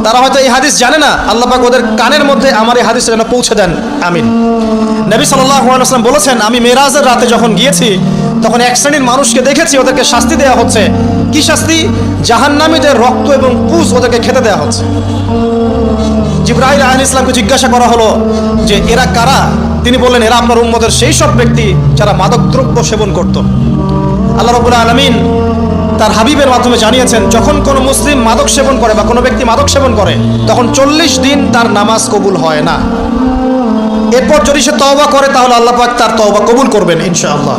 তারা হয়তো এই হাদিস জানে না, আল্লাহ পাক ওদের কানের মধ্যে আমার এই হাদিসটা যেন পৌঁছে দেন, আমিন। নবী সাল্লাল্লাহু আলাইহি ওয়াসাল্লাম বলেছেন, আমি মেরাজের রাতে যখন গিয়েছি তখন এক শ্রেণীর মানুষকে দেখেছি, ওদেরকে শাস্তি দেওয়া হচ্ছে। কি শাস্তি? জাহান্নামীদের রক্ত এবং পুজ ওদেরকে খেতে দেওয়া হচ্ছে। জিবরাইল আলাইহিস সালামকে জিজ্ঞাসা করা হলো যে এরা কারা? তিনি বললেন, এরা আপনার উম্মতের সেই সব ব্যক্তি যারা মাদকদ্রব্য সেবন করত। আল্লাহ রাব্বুল আলামিন তার হাবিবের মাধ্যমে জানিয়েছেন, যখন কোনো মুসলিম মাদক সেবন করে বা কোনো ব্যক্তি মাদক সেবন করে তখন 40 দিন তার নামাজ কবুল হয় না। এরপর যদি সে তওবা করে তাহলে আল্লাহ পাক তার তওবা কবুল করবেন ইনশাআল্লাহ।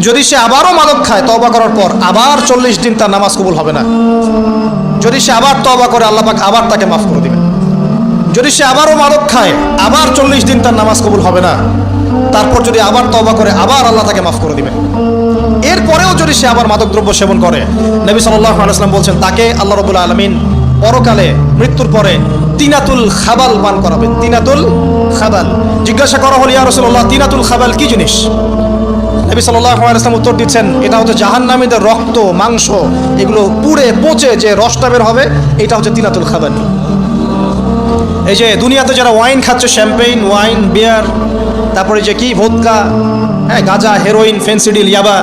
যদি সে আবারও মাদক খায় তওবা করার পর, আবার 40 দিন তার নামাজ কবুল হবে না। যদি সে আবার তওবা করে আল্লাহ পাক আবার তাকে মাফ করে দিবেন। যদি সে আবারও মাদক খায় আবার 40 দিন তার নামাজ কবুল হবে না। তারপর যদি আবার তওবা করে আবার আল্লাহ তাকে মাফ করে দিবেন। এরপরেও যদি সে আবার মাদকদ্রব্য সেবন করে, নবী সাল্লাল্লাহু আলাইহি ওয়াসাল্লাম বলছেন তাকে আল্লাহ রাব্বুল আলামিন পরকালে মৃত্যুর পরে তিনাতুল খাবাল পান করাবেন। তিনাতুল খাবাল। জিজ্ঞাসা করা হলো, ইয়া রাসূলুল্লাহ, তিনাতুল খাবাল কি জিনিস? নবী সাল্লাল্লাহু আলাইহি ওয়াসাল্লাম উত্তর দিচ্ছেন, এটা হচ্ছে জাহান্নামীদের রক্ত, মাংস, এগুলো পুড়ে পচে যে রসটা বের হবে, এটা হচ্ছে তিনাতুল খাবাল। এই যে দুনিয়াতে যারা ওয়াইন খাচ্ছে, শ্যাম্পেইন, ওয়াইন, বিয়ার, তারপরে যে কি ভোদকা, হ্যাঁ, গাঁজা, হেরোইন, ফেন্সিডিল, ইয়াবা,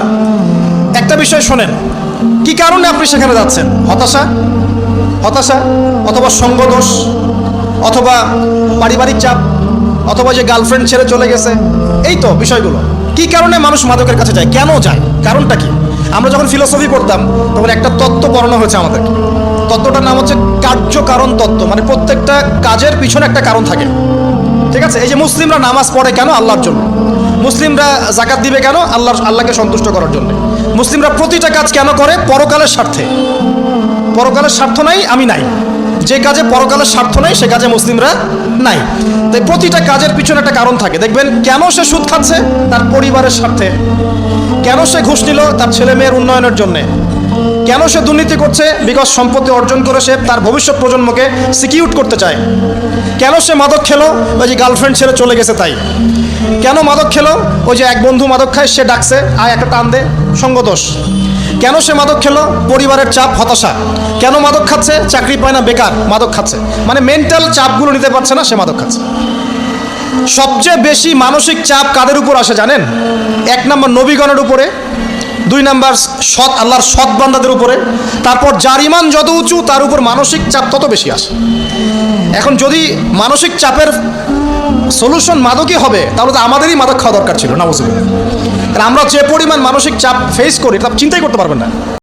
একটা বিষয় শোনেন, কি কারণে আপনি সেখানে যাচ্ছেন? হতাশা, অথবা সঙ্গদোষ, অথবা পারিবারিক চাপ, অথবা যে গার্লফ্রেন্ড ছেড়ে চলে গেছে, এই তো বিষয়গুলো। কি কারণে মানুষ মাদকের কাছে যায়, কেন যায়, কারণটা কি? আমরা যখন ফিলোসফি পড়তাম তখন একটা তত্ত্ব পড়ানো হয়েছে আমাদেরকে। তত্ত্বটার নাম হচ্ছে কার্যকারণ তত্ত্ব। মানে প্রত্যেকটা কাজের পিছনে একটা কারণ থাকে, ঠিক আছে? এই যে মুসলিমরা নামাজ পড়ে কেন? আল্লাহর জন্য। মুসলিমরা যাকাত দিবে কেন? আল্লাহকে সন্তুষ্ট করার জন্য। মুসলিমরা প্রতিটা কাজ কেন করে? পরকালের স্বার্থে। পরকালের স্বার্থ নাই, আমি নাই। যে কাজে পরকালের স্বার্থ নাই সে কাজে মুসলিমরা নাই। তাই প্রতিটা কাজের পিছনে একটা কারণ থাকে। দেখবেন কেন সে সুদ খাচ্ছে? তার পরিবারের স্বার্থে। কেন সে ঘুষ নিল? তার ছেলে মেয়ের উন্নয়নের জন্যে। কেন সে দুর্নীতি করছে? বিকজ সম্পত্তি অর্জন করে সে তার ভবিষ্যৎ প্রজন্মকে সিকিউর করতে চায়। কেন সে মাদক খেলো? ওই যে গার্লফ্রেন্ড ছেড়ে চলে গেছে তাই। কেন মাদক খেলো? ওই যে এক বন্ধু মাদক খায়, সে ডাকছে, আয় একটা টান দে, সঙ্গদোষ। কেন সে মাদক খেলো? পরিবারের চাপ, হতাশা। কেন মাদক খাচ্ছে? চাকরি পায় না, বেকার, মাদক খাচ্ছে। মানে মেন্টাল চাপগুলো নিতে পারছে না, সে মাদক খাচ্ছে। সবচেয়ে বেশি মানসিক চাপ কাদের উপর আসে জানেন? 1 নম্বর নবীগণের উপরে, 2 নম্বর আল্লাহর সৎ বান্দাদের উপরে, তারপর যার ঈমান যত উঁচু তার উপর মানসিক চাপ তত বেশি আসে। এখন যদি মানসিক চাপের সলিউশন মাদকই হবে তাহলে তো আমাদেরই মাদক খাওয়া দরকার ছিল, নাউজুবিল্লাহ। আমরা যে পরিমাণ মানসিক চাপ ফেস করি তা চিন্তাই করতে পারবেন না।